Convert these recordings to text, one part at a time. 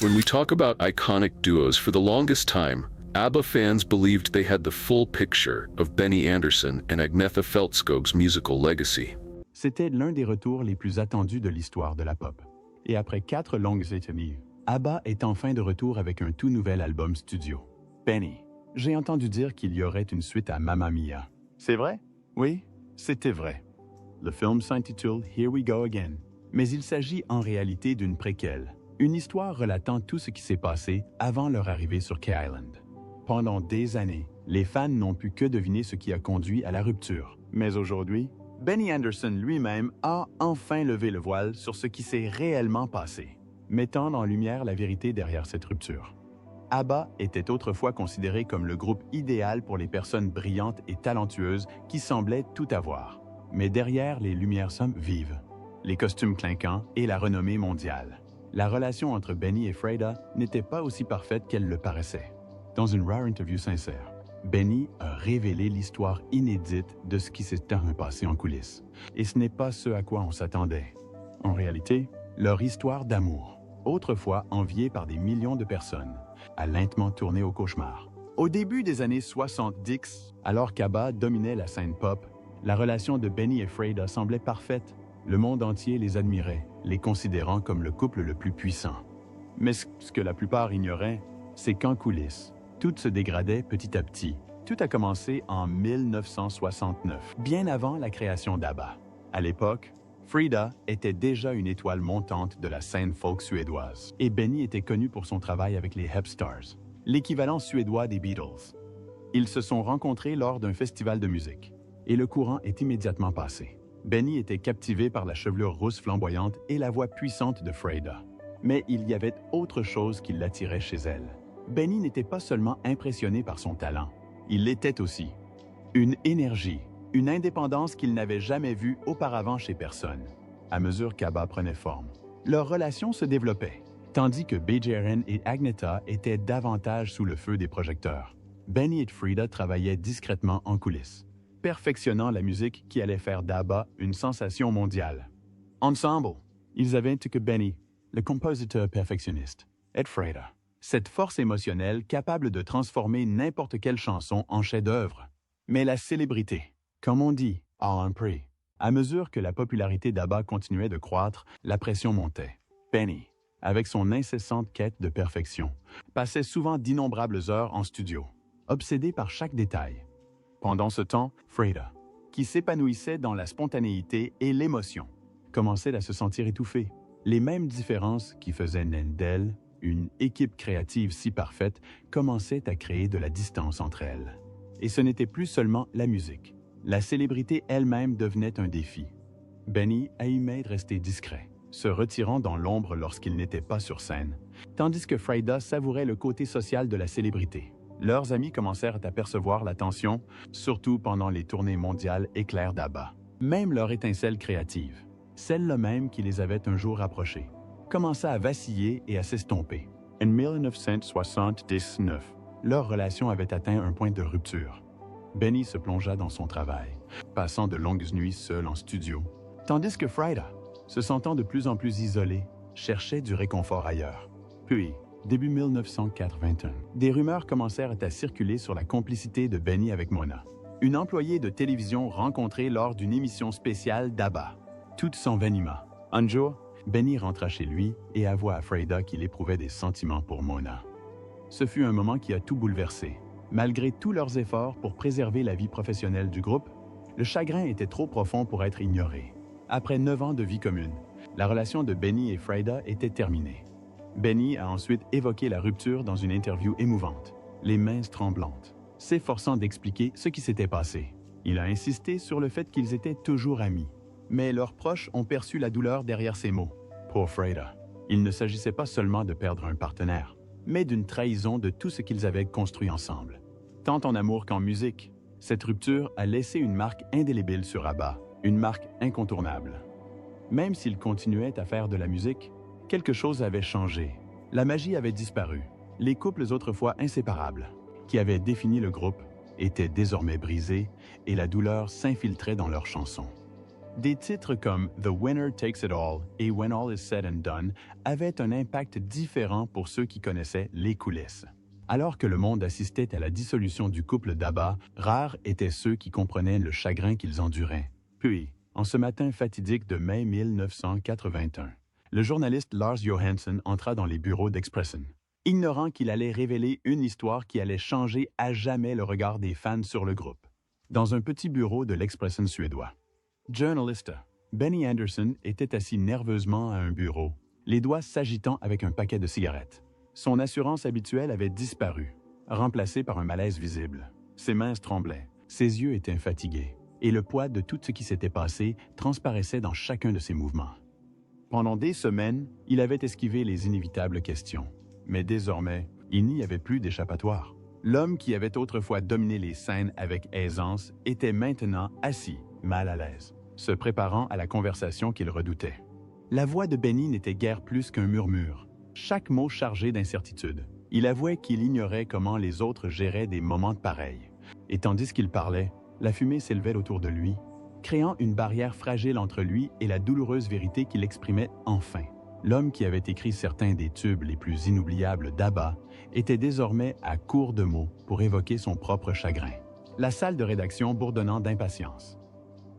When we talk about iconic duos, for the longest time, ABBA fans believed they had the full picture of Benny Andersson and Agnetha Feltskog's musical legacy. C'était l'un des retours les plus attendus de l'histoire de la pop. Et après 4 longues décennies, ABBA est enfin de retour avec un tout nouvel album studio. Benny, j'ai entendu dire qu'il y aurait une suite à Mamma Mia. C'est vrai? Oui, c'était vrai. Le film s'intitule Here We Go Again, mais il s'agit en réalité d'une préquelle, une histoire relatant tout ce qui s'est passé avant leur arrivée sur Key Island. Pendant des années, les fans n'ont pu que deviner ce qui a conduit à la rupture. Mais aujourd'hui, Benny Andersson lui-même a enfin levé le voile sur ce qui s'est réellement passé, mettant en lumière la vérité derrière cette rupture. ABBA était autrefois considéré comme le groupe idéal pour les personnes brillantes et talentueuses qui semblaient tout avoir. Mais derrière les lumières sombres vivent, les costumes clinquants et la renommée mondiale. La relation entre Benny et Freda n'était pas aussi parfaite qu'elle le paraissait. Dans une rare interview sincère, Benny a révélé l'histoire inédite de ce qui s'était passé en coulisses. Et ce n'est pas ce à quoi on s'attendait. En réalité, leur histoire d'amour, autrefois enviée par des millions de personnes, a lentement tourné au cauchemar. Au début des années 70, alors qu'ABBA dominait la scène pop, la relation de Benny et Freda semblait parfaite. Le monde entier les admirait, les considérant comme le couple le plus puissant. Mais ce que la plupart ignoraient, c'est qu'en coulisses, tout se dégradait petit à petit. Tout a commencé en 1969, bien avant la création d'ABBA. À l'époque, Frida était déjà une étoile montante de la scène folk suédoise, et Benny était connu pour son travail avec les Hepstars, l'équivalent suédois des Beatles. Ils se sont rencontrés lors d'un festival de musique, et le courant est immédiatement passé. Benny était captivé par la chevelure rousse flamboyante et la voix puissante de Freda. Mais il y avait autre chose qui l'attirait chez elle. Benny n'était pas seulement impressionné par son talent, il l'était aussi. Une énergie, une indépendance qu'il n'avait jamais vue auparavant chez personne. À mesure qu'ABBA prenait forme, leur relation se développait, tandis que BJRN et Agnetha étaient davantage sous le feu des projecteurs. Benny et Freda travaillaient discrètement en coulisses, perfectionnant la musique qui allait faire d'ABBA une sensation mondiale. Ensemble, ils avaient que Benny, le compositeur perfectionniste, et Freda, cette force émotionnelle capable de transformer n'importe quelle chanson en chef-d'œuvre. Mais la célébrité, comme on dit, all on prix. À mesure que la popularité d'ABBA continuait de croître, la pression montait. Benny, avec son incessante quête de perfection, passait souvent d'innombrables heures en studio, obsédé par chaque détail. Pendant ce temps, Freda, qui s'épanouissait dans la spontanéité et l'émotion, commençait à se sentir étouffée. Les mêmes différences qui faisaient naître d'elle une équipe créative si parfaite commençaient à créer de la distance entre elles. Et ce n'était plus seulement la musique. La célébrité elle-même devenait un défi. Benny aimait rester discret, se retirant dans l'ombre lorsqu'il n'était pas sur scène, tandis que Freda savourait le côté social de la célébrité. Leurs amis commencèrent à percevoir la tension, surtout pendant les tournées mondiales éclairs d'ABBA. Même leur étincelle créative, celle-là même qui les avait un jour rapprochés, commença à vaciller et à s'estomper. En 1979, leur relation avait atteint un point de rupture. Benny se plongea dans son travail, passant de longues nuits seul en studio, tandis que Freda, se sentant de plus en plus isolée, cherchait du réconfort ailleurs. Puis, début 1981, des rumeurs commencèrent à circuler sur la complicité de Benny avec Mona, une employée de télévision rencontrée lors d'une émission spéciale d'ABBA. Tout s'envenima. Un jour, Benny rentra chez lui et avoua à Freda qu'il éprouvait des sentiments pour Mona. Ce fut un moment qui a tout bouleversé. Malgré tous leurs efforts pour préserver la vie professionnelle du groupe, le chagrin était trop profond pour être ignoré. Après 9 ans de vie commune, la relation de Benny et Freda était terminée. Benny a ensuite évoqué la rupture dans une interview émouvante, les mains tremblantes, s'efforçant d'expliquer ce qui s'était passé. Il a insisté sur le fait qu'ils étaient toujours amis, mais leurs proches ont perçu la douleur derrière ces mots. Pour Freda, il ne s'agissait pas seulement de perdre un partenaire, mais d'une trahison de tout ce qu'ils avaient construit ensemble. Tant en amour qu'en musique, cette rupture a laissé une marque indélébile sur ABBA, une marque incontournable. Même s'ils continuaient à faire de la musique, quelque chose avait changé. La magie avait disparu. Les couples autrefois inséparables, qui avaient défini le groupe, étaient désormais brisés et la douleur s'infiltrait dans leurs chansons. Des titres comme The Winner Takes It All et When All Is Said and Done avaient un impact différent pour ceux qui connaissaient les coulisses. Alors que le monde assistait à la dissolution du couple d'Abba, rares étaient ceux qui comprenaient le chagrin qu'ils enduraient. Puis, en ce matin fatidique de mai 1981, le journaliste Lars Johansson entra dans les bureaux d'Expressen, ignorant qu'il allait révéler une histoire qui allait changer à jamais le regard des fans sur le groupe. Dans un petit bureau de l'Expressen suédois. Journalista, Benny Andersson était assis nerveusement à un bureau, les doigts s'agitant avec un paquet de cigarettes. Son assurance habituelle avait disparu, remplacée par un malaise visible. Ses mains tremblaient, ses yeux étaient fatigués, et le poids de tout ce qui s'était passé transparaissait dans chacun de ses mouvements. Pendant des semaines, il avait esquivé les inévitables questions. Mais désormais, il n'y avait plus d'échappatoire. L'homme qui avait autrefois dominé les scènes avec aisance était maintenant assis, mal à l'aise, se préparant à la conversation qu'il redoutait. La voix de Benny n'était guère plus qu'un murmure, chaque mot chargé d'incertitude. Il avouait qu'il ignorait comment les autres géraient des moments pareils. Et tandis qu'il parlait, la fumée s'élevait autour de lui, créant une barrière fragile entre lui et la douloureuse vérité qu'il exprimait enfin. L'homme qui avait écrit certains des tubes les plus inoubliables d'Abba était désormais à court de mots pour évoquer son propre chagrin. La salle de rédaction bourdonnant d'impatience.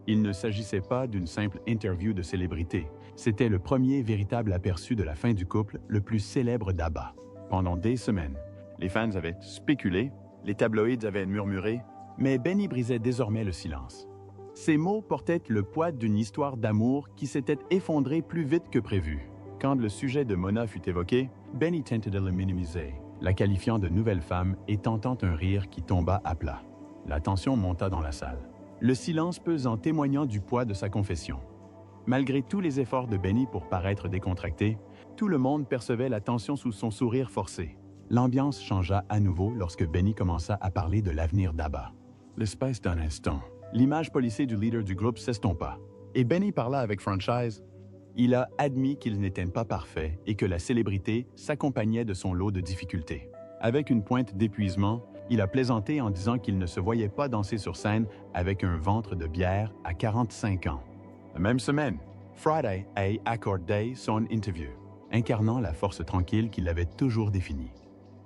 Il ne s'agissait pas d'une simple interview de célébrité. C'était le premier véritable aperçu de la fin du couple le plus célèbre d'Abba. Pendant des semaines, les fans avaient spéculé, les tabloïds avaient murmuré, mais Benny brisait désormais le silence. Ces mots portaient le poids d'une histoire d'amour qui s'était effondrée plus vite que prévu. Quand le sujet de Mona fut évoqué, Benny tentait de le minimiser, la qualifiant de nouvelle femme et tentant un rire qui tomba à plat. La tension monta dans la salle, le silence pesant témoignant du poids de sa confession. Malgré tous les efforts de Benny pour paraître décontracté, tout le monde percevait la tension sous son sourire forcé. L'ambiance changea à nouveau lorsque Benny commença à parler de l'avenir d'Abba. L'espace d'un instant, l'image policée du leader du groupe s'estompa, et Benny parla avec franchise. Il a admis qu'il n'était pas parfait et que la célébrité s'accompagnait de son lot de difficultés. Avec une pointe d'épuisement, il a plaisanté en disant qu'il ne se voyait pas danser sur scène avec un ventre de bière à 45 ans. La même semaine, Friday a accordé son interview, incarnant la force tranquille qu'il avait toujours définie.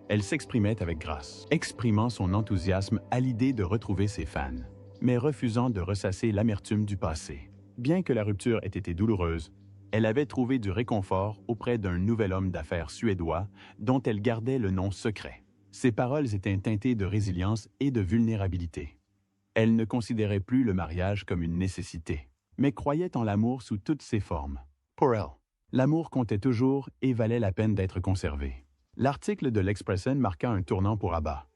Elle s'exprimait avec grâce, exprimant son enthousiasme à l'idée de retrouver ses fans, mais refusant de ressasser l'amertume du passé. Bien que la rupture ait été douloureuse, elle avait trouvé du réconfort auprès d'un nouvel homme d'affaires suédois dont elle gardait le nom secret. Ses paroles étaient teintées de résilience et de vulnérabilité. Elle ne considérait plus le mariage comme une nécessité, mais croyait en l'amour sous toutes ses formes. Pour elle, l'amour comptait toujours et valait la peine d'être conservé. L'article de l'Expressen marqua un tournant pour Abba.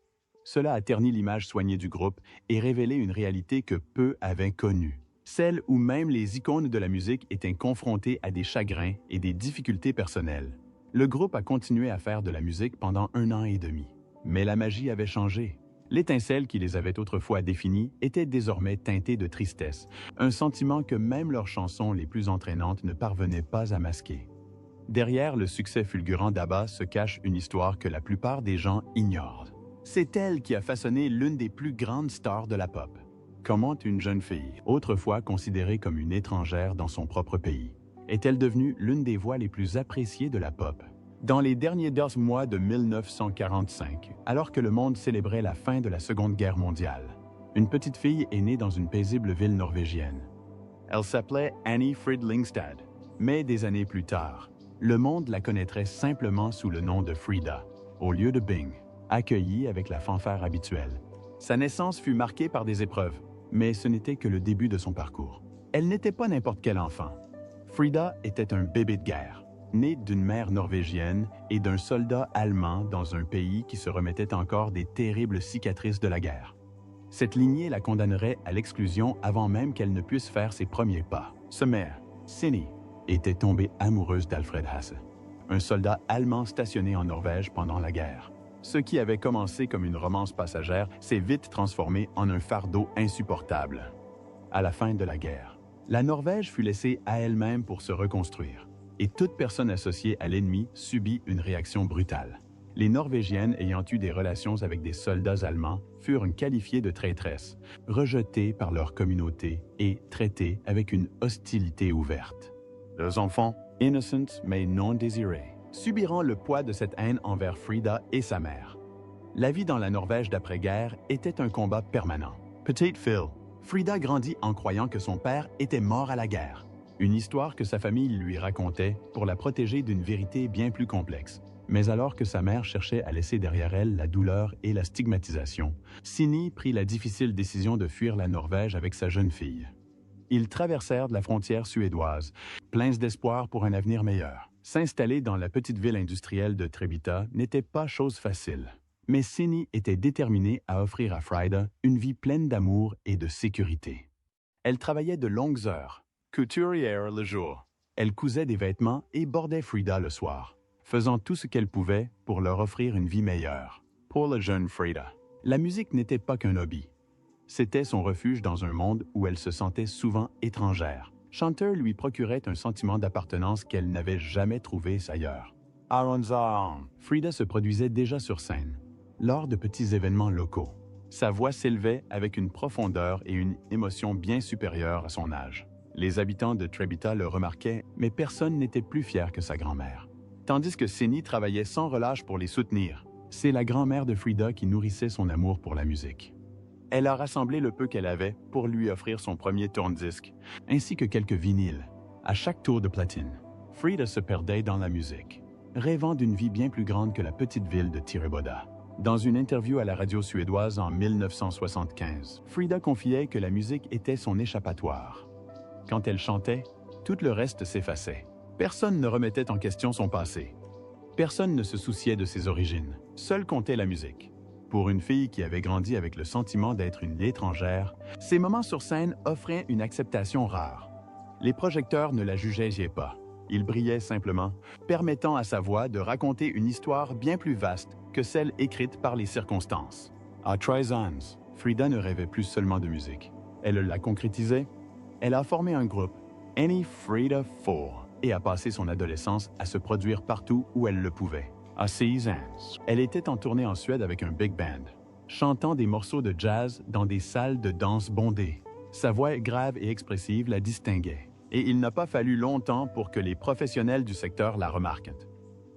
Cela a terni l'image soignée du groupe et révélé une réalité que peu avaient connue. Celle où même les icônes de la musique étaient confrontées à des chagrins et des difficultés personnelles. Le groupe a continué à faire de la musique pendant 1 an et demi. Mais la magie avait changé. L'étincelle qui les avait autrefois définis était désormais teintée de tristesse, un sentiment que même leurs chansons les plus entraînantes ne parvenaient pas à masquer. Derrière le succès fulgurant d'Abba se cache une histoire que la plupart des gens ignorent. C'est elle qui a façonné l'une des plus grandes stars de la pop. Comment une jeune fille, autrefois considérée comme une étrangère dans son propre pays, est-elle devenue l'une des voix les plus appréciées de la pop? Dans les derniers mois de 1945, alors que le monde célébrait la fin de la Seconde Guerre mondiale, une petite fille est née dans une paisible ville norvégienne. Elle s'appelait Annie Fridlingstad, mais des années plus tard, le monde la connaîtrait simplement sous le nom de Frida, au lieu de Bing, accueillie avec la fanfare habituelle. Sa naissance fut marquée par des épreuves, mais ce n'était que le début de son parcours. Elle n'était pas n'importe quel enfant. Frida était un bébé de guerre, né d'une mère norvégienne et d'un soldat allemand dans un pays qui se remettait encore des terribles cicatrices de la guerre. Cette lignée la condamnerait à l'exclusion avant même qu'elle ne puisse faire ses premiers pas. Sa mère, Cindy, était tombée amoureuse d'Alfred Hasse, un soldat allemand stationné en Norvège pendant la guerre. Ce qui avait commencé comme une romance passagère s'est vite transformé en un fardeau insupportable. À la fin de la guerre, la Norvège fut laissée à elle-même pour se reconstruire, et toute personne associée à l'ennemi subit une réaction brutale. Les Norvégiennes ayant eu des relations avec des soldats allemands furent qualifiées de traîtresses, rejetées par leur communauté et traitées avec une hostilité ouverte. Leurs enfants, innocents mais non désirés, subiront le poids de cette haine envers Frida et sa mère. La vie dans la Norvège d'après-guerre était un combat permanent. Petite Phil, Frida grandit en croyant que son père était mort à la guerre. Une histoire que sa famille lui racontait pour la protéger d'une vérité bien plus complexe. Mais alors que sa mère cherchait à laisser derrière elle la douleur et la stigmatisation, Sini prit la difficile décision de fuir la Norvège avec sa jeune fille. Ils traversèrent la frontière suédoise, pleins d'espoir pour un avenir meilleur. S'installer dans la petite ville industrielle de Trebita n'était pas chose facile. Mais Sini était déterminée à offrir à Frida une vie pleine d'amour et de sécurité. Elle travaillait de longues heures, couturière le jour. Elle cousait des vêtements et bordait Frida le soir, faisant tout ce qu'elle pouvait pour leur offrir une vie meilleure. Pour la jeune Frida, la musique n'était pas qu'un hobby. C'était son refuge dans un monde où elle se sentait souvent étrangère. Chanteur lui procurait un sentiment d'appartenance qu'elle n'avait jamais trouvé ailleurs. Frida se produisait déjà sur scène, lors de petits événements locaux. Sa voix s'élevait avec une profondeur et une émotion bien supérieures à son âge. Les habitants de Trebita le remarquaient, mais personne n'était plus fier que sa grand-mère. Tandis que Sini travaillait sans relâche pour les soutenir. C'est la grand-mère de Frida qui nourrissait son amour pour la musique. Elle a rassemblé le peu qu'elle avait pour lui offrir son premier tourne-disque, ainsi que quelques vinyles. À chaque tour de platine, Frida se perdait dans la musique, rêvant d'une vie bien plus grande que la petite ville de Tireboda. Dans une interview à la radio suédoise en 1975, Frida confiait que la musique était son échappatoire. Quand elle chantait, tout le reste s'effaçait. Personne ne remettait en question son passé. Personne ne se souciait de ses origines. Seule comptait la musique. Pour une fille qui avait grandi avec le sentiment d'être une étrangère, ces moments sur scène offraient une acceptation rare. Les projecteurs ne la jugeaient pas. Ils brillaient simplement, permettant à sa voix de raconter une histoire bien plus vaste que celle écrite par les circonstances. À 13 ans, Frida ne rêvait plus seulement de musique. Elle l'a concrétisée. Elle a formé un groupe, Any Frida 4, et a passé son adolescence à se produire partout où elle le pouvait. À 6 ans, elle était en tournée en Suède avec un big band, chantant des morceaux de jazz dans des salles de danse bondées. Sa voix grave et expressive la distinguait, et il n'a pas fallu longtemps pour que les professionnels du secteur la remarquent.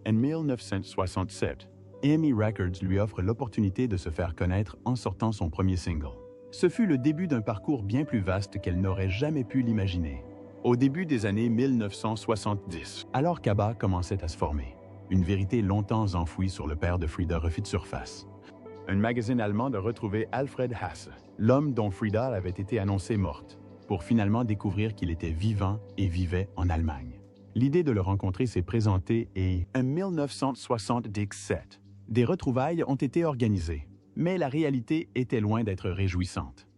En 1967, EMI Records lui offre l'opportunité de se faire connaître en sortant son premier single. Ce fut le début d'un parcours bien plus vaste qu'elle n'aurait jamais pu l'imaginer. Au début des années 1970, alors qu'ABBA commençait à se former, une vérité longtemps enfouie sur le père de Frida refit surface. Un magazine allemand a retrouvé Alfred Hasse, l'homme dont Frida avait été annoncée morte, pour finalement découvrir qu'il était vivant et vivait en Allemagne. L'idée de le rencontrer s'est présentée et, en 1977, des retrouvailles ont été organisées, mais la réalité était loin d'être réjouissante.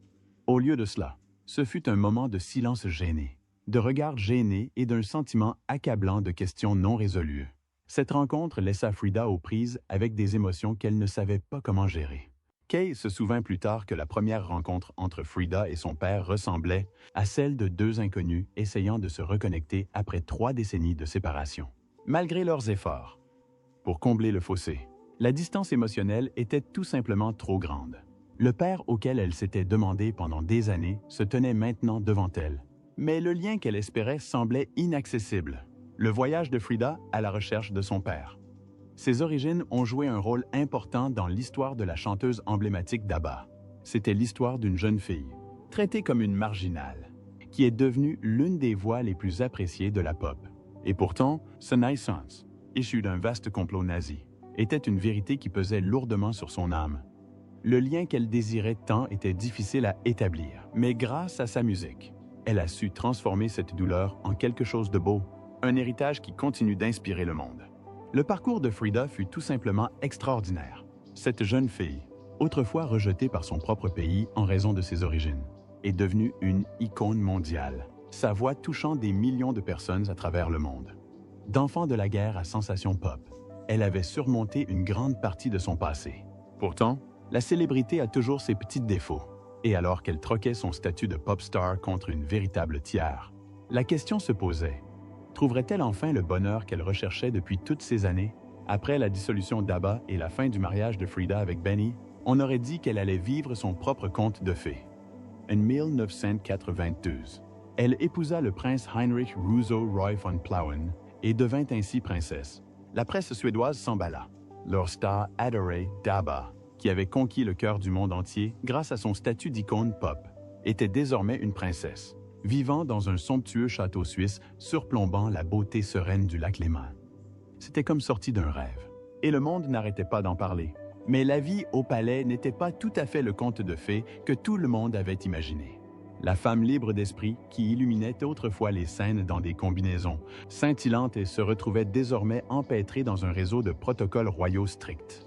Au lieu de cela, ce fut un moment de silence gêné, de regards gênés et d'un sentiment accablant de questions non résolues. Cette rencontre laissa Frida aux prises avec des émotions qu'elle ne savait pas comment gérer. Kay se souvint plus tard que la première rencontre entre Frida et son père ressemblait à celle de deux inconnus essayant de se reconnecter après 3 décennies de séparation. Malgré leurs efforts, pour combler le fossé, la distance émotionnelle était tout simplement trop grande. Le père auquel elle s'était demandée pendant des années se tenait maintenant devant elle, mais le lien qu'elle espérait semblait inaccessible. Le voyage de Frida à la recherche de son père. Ses origines ont joué un rôle important dans l'histoire de la chanteuse emblématique d'ABBA. C'était l'histoire d'une jeune fille, traitée comme une marginale, qui est devenue l'une des voix les plus appréciées de la pop. Et pourtant, sa naissance, issue d'un vaste complot nazi, était une vérité qui pesait lourdement sur son âme. Le lien qu'elle désirait tant était difficile à établir, mais grâce à sa musique, elle a su transformer cette douleur en quelque chose de beau, un héritage qui continue d'inspirer le monde. Le parcours de Frida fut tout simplement extraordinaire. Cette jeune fille, autrefois rejetée par son propre pays en raison de ses origines, est devenue une icône mondiale, sa voix touchant des millions de personnes à travers le monde. D'enfant de la guerre à sensation pop, elle avait surmonté une grande partie de son passé. Pourtant, la célébrité a toujours ses petits défauts. Et alors qu'elle troquait son statut de pop star contre une véritable tiare, la question se posait, trouverait-elle enfin le bonheur qu'elle recherchait depuis toutes ces années? Après la dissolution d'ABBA et la fin du mariage de Frida avec Benny, on aurait dit qu'elle allait vivre son propre conte de fées. En 1992, elle épousa le prince Heinrich Rousseau Roy von Plauen et devint ainsi princesse. La presse suédoise s'emballa. Leur star adorée, d'ABBA, qui avait conquis le cœur du monde entier grâce à son statut d'icône pop, était désormais une princesse, vivant dans un somptueux château suisse surplombant la beauté sereine du lac Léman. C'était comme sorti d'un rêve. Et le monde n'arrêtait pas d'en parler. Mais la vie au palais n'était pas tout à fait le conte de fées que tout le monde avait imaginé. La femme libre d'esprit qui illuminait autrefois les scènes dans des combinaisons scintillantes et se retrouvait désormais empêtrée dans un réseau de protocoles royaux stricts.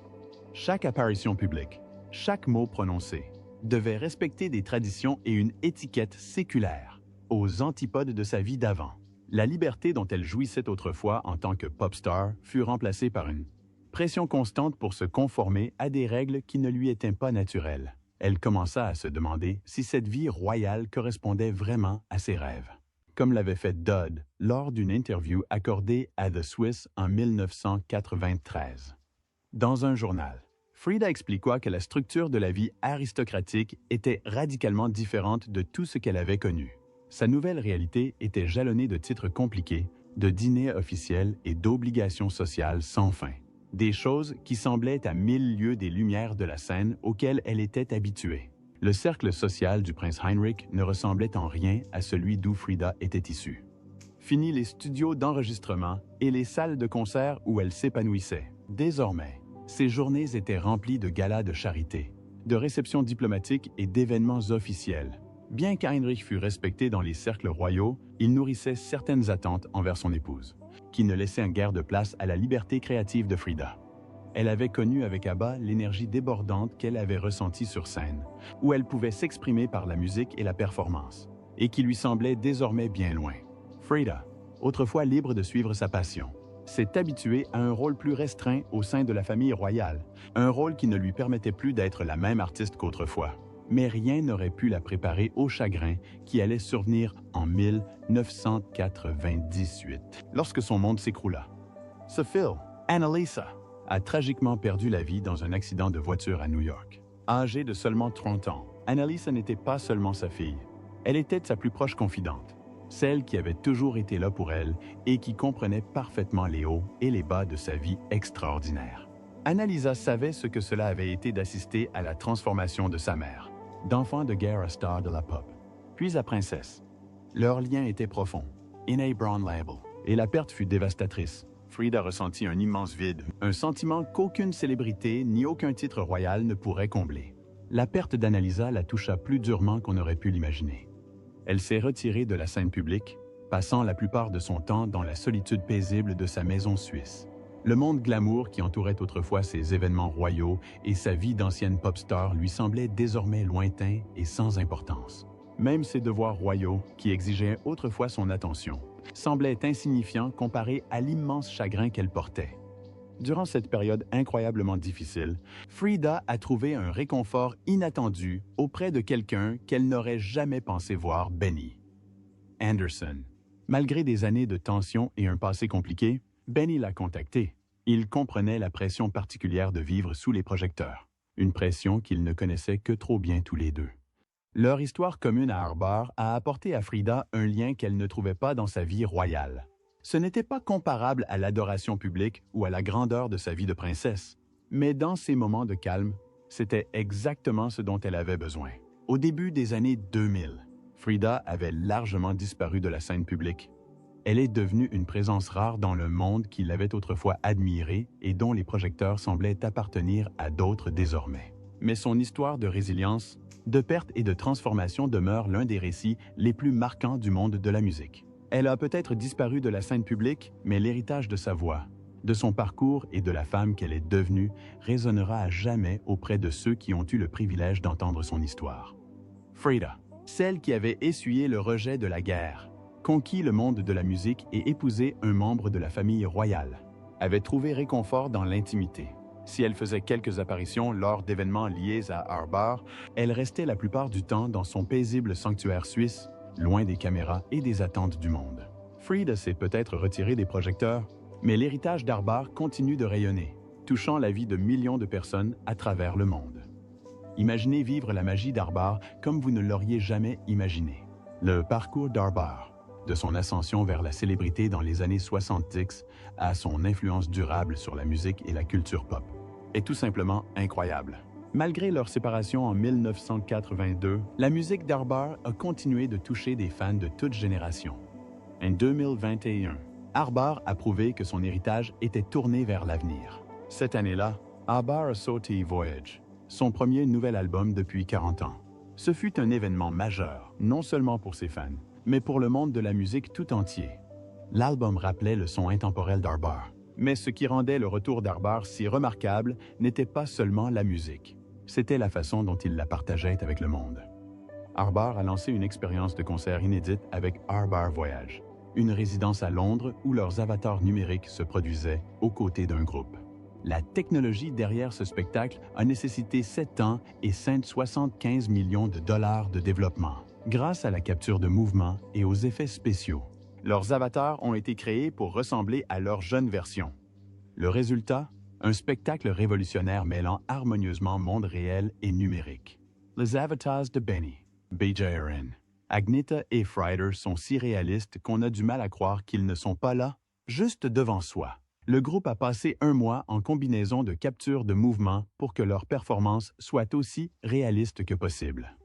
Chaque apparition publique, chaque mot prononcé, devait respecter des traditions et une étiquette séculaire, aux antipodes de sa vie d'avant. La liberté dont elle jouissait autrefois en tant que pop star fut remplacée par une pression constante pour se conformer à des règles qui ne lui étaient pas naturelles. Elle commença à se demander si cette vie royale correspondait vraiment à ses rêves. Comme l'avait fait Dodd lors d'une interview accordée à The Swiss en 1993. Dans un journal, Frida expliqua que la structure de la vie aristocratique était radicalement différente de tout ce qu'elle avait connu. Sa nouvelle réalité était jalonnée de titres compliqués, de dîners officiels et d'obligations sociales sans fin. Des choses qui semblaient à 1000 lieues des lumières de la scène auxquelles elle était habituée. Le cercle social du prince Heinrich ne ressemblait en rien à celui d'où Frida était issue. Fini les studios d'enregistrement et les salles de concert où elle s'épanouissait. Désormais, ses journées étaient remplies de galas de charité, de réceptions diplomatiques et d'événements officiels. Bien qu'Heinrich fût respecté dans les cercles royaux, il nourrissait certaines attentes envers son épouse, qui ne laissait guère de place à la liberté créative de Frida. Elle avait connu avec ABBA l'énergie débordante qu'elle avait ressentie sur scène, où elle pouvait s'exprimer par la musique et la performance, et qui lui semblait désormais bien loin. Frida, autrefois libre de suivre sa passion, s'est habituée à un rôle plus restreint au sein de la famille royale, un rôle qui ne lui permettait plus d'être la même artiste qu'autrefois. Mais rien n'aurait pu la préparer au chagrin qui allait survenir en 1998, lorsque son monde s'écroula. Ce Phil, Annalisa, a tragiquement perdu la vie dans un accident de voiture à New York. Âgée de seulement 30 ans, Annalisa n'était pas seulement sa fille, elle était sa plus proche confidente, celle qui avait toujours été là pour elle et qui comprenait parfaitement les hauts et les bas de sa vie extraordinaire. Annalisa savait ce que cela avait été d'assister à la transformation de sa mère, d'enfant de guerre à star de la pop, puis à princesse. Leur lien était profond, in a brown label, et la perte fut dévastatrice. Frida ressentit un immense vide, un sentiment qu'aucune célébrité ni aucun titre royal ne pourrait combler. La perte d'Annalisa la toucha plus durement qu'on aurait pu l'imaginer. Elle s'est retirée de la scène publique, passant la plupart de son temps dans la solitude paisible de sa maison suisse. Le monde glamour qui entourait autrefois ses événements royaux et sa vie d'ancienne pop star lui semblait désormais lointain et sans importance. Même ses devoirs royaux, qui exigeaient autrefois son attention, semblaient insignifiants comparés à l'immense chagrin qu'elle portait. Durant cette période incroyablement difficile, Frida a trouvé un réconfort inattendu auprès de quelqu'un qu'elle n'aurait jamais pensé voir, Benny Andersson. Malgré des années de tension et un passé compliqué, Benny l'a contacté. Il comprenait la pression particulière de vivre sous les projecteurs, une pression qu'ils ne connaissaient que trop bien tous les deux. Leur histoire commune à Harbor a apporté à Frida un lien qu'elle ne trouvait pas dans sa vie royale. Ce n'était pas comparable à l'adoration publique ou à la grandeur de sa vie de princesse, mais dans ces moments de calme, c'était exactement ce dont elle avait besoin. Au début des années 2000, Frida avait largement disparu de la scène publique. Elle est devenue une présence rare dans le monde qui l'avait autrefois admirée et dont les projecteurs semblaient appartenir à d'autres désormais. Mais son histoire de résilience, de perte et de transformation demeure l'un des récits les plus marquants du monde de la musique. Elle a peut-être disparu de la scène publique, mais l'héritage de sa voix, de son parcours et de la femme qu'elle est devenue résonnera à jamais auprès de ceux qui ont eu le privilège d'entendre son histoire. Frida, celle qui avait essuyé le rejet de la guerre, conquis le monde de la musique et épousé un membre de la famille royale, avait trouvé réconfort dans l'intimité. Si elle faisait quelques apparitions lors d'événements liés à Harbor, elle restait la plupart du temps dans son paisible sanctuaire suisse, loin des caméras et des attentes du monde. Frida s'est peut-être retirée des projecteurs, Mais l'héritage d'Arbar continue de rayonner, touchant la vie de millions de personnes à travers le monde. Imaginez vivre la magie d'Arbar comme vous ne l'auriez jamais imaginé. Le parcours d'Arbar, de son ascension vers la célébrité dans les années 70 à son influence durable sur la musique et la culture pop, est tout simplement incroyable. Malgré leur séparation en 1982, la musique d'Arbar a continué de toucher des fans de toutes générations. En 2021, Arbar a prouvé que son héritage était tourné vers l'avenir. Cette année-là, Arbar a sorti Voyage, son premier nouvel album depuis 40 ans. Ce fut un événement majeur, non seulement pour ses fans, mais pour le monde de la musique tout entier. L'album rappelait le son intemporel d'Arbar. Mais ce qui rendait le retour d'Arbar si remarquable n'était pas seulement la musique. C'était la façon dont il la partageait avec le monde. Arbar a lancé une expérience de concert inédite avec Arbar Voyage, une résidence à Londres où leurs avatars numériques se produisaient aux côtés d'un groupe. La technologie derrière ce spectacle a nécessité 7 ans et 75 millions de dollars de développement, grâce à la capture de mouvements et aux effets spéciaux. Leurs avatars ont été créés pour ressembler à leur jeune version. Le résultat? Un spectacle révolutionnaire mêlant harmonieusement monde réel et numérique. Les avatars de Benny, BJRN, Agnetha et Frieder sont si réalistes qu'on a du mal à croire qu'ils ne sont pas là, juste devant soi. Le groupe a passé 1 mois en combinaison de capture de mouvements pour que leur performance soit aussi réaliste que possible.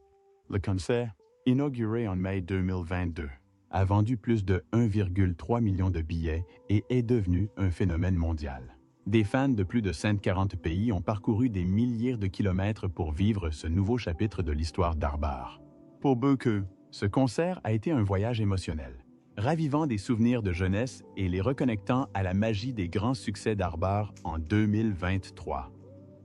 Le concert, inauguré en mai 2022, a vendu plus de 1,3 million de billets et est devenu un phénomène mondial. Des fans de plus de 140 pays ont parcouru des milliers de kilomètres pour vivre ce nouveau chapitre de l'histoire d'Arbar. Pour beaucoup, ce concert a été un voyage émotionnel, ravivant des souvenirs de jeunesse et les reconnectant à la magie des grands succès d'Arbar en 2023.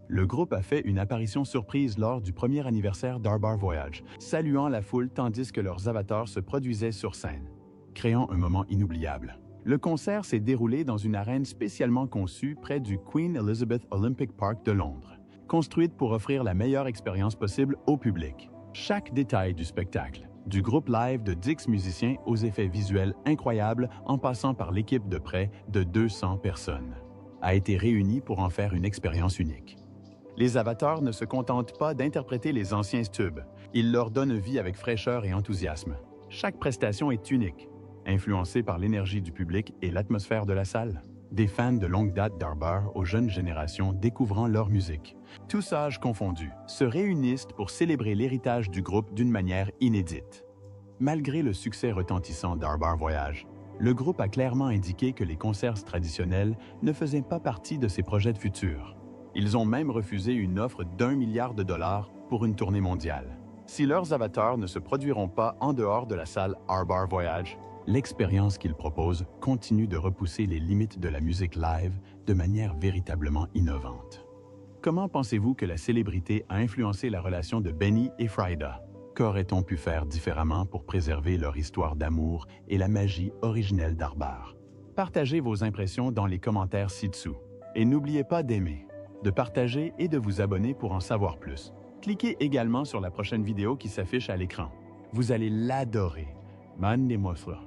Le groupe a fait une apparition surprise lors du premier anniversaire d'Arbar Voyage, saluant la foule tandis que leurs avatars se produisaient sur scène, créant un moment inoubliable. Le concert s'est déroulé dans une arène spécialement conçue près du Queen Elizabeth Olympic Park de Londres, construite pour offrir la meilleure expérience possible au public. Chaque détail du spectacle, du groupe live de 10 musiciens aux effets visuels incroyables en passant par l'équipe de près de 200 personnes, a été réuni pour en faire une expérience unique. Les avatars ne se contentent pas d'interpréter les anciens tubes, ils leur donnent vie avec fraîcheur et enthousiasme. Chaque prestation est unique, influencée par l'énergie du public et l'atmosphère de la salle. Des fans de longue date d'Arbar aux jeunes générations découvrant leur musique, tous âges confondus, se réunissent pour célébrer l'héritage du groupe d'une manière inédite. Malgré le succès retentissant d'Arbar Voyage, le groupe a clairement indiqué que les concerts traditionnels ne faisaient pas partie de ses projets de futur. Ils ont même refusé une offre d'1 milliard de dollars pour une tournée mondiale. Si leurs avatars ne se produiront pas en dehors de la salle Arbar Voyage, l'expérience qu'ils proposent continue de repousser les limites de la musique live de manière véritablement innovante. Comment pensez-vous que la célébrité a influencé la relation de Benny et Frieder? Qu'aurait-on pu faire différemment pour préserver leur histoire d'amour et la magie originelle d'Arbar? Partagez vos impressions dans les commentaires ci-dessous. Et n'oubliez pas d'aimer, de partager et de vous abonner pour en savoir plus. Cliquez également sur la prochaine vidéo qui s'affiche à l'écran. Vous allez l'adorer. Mandez-moi ça.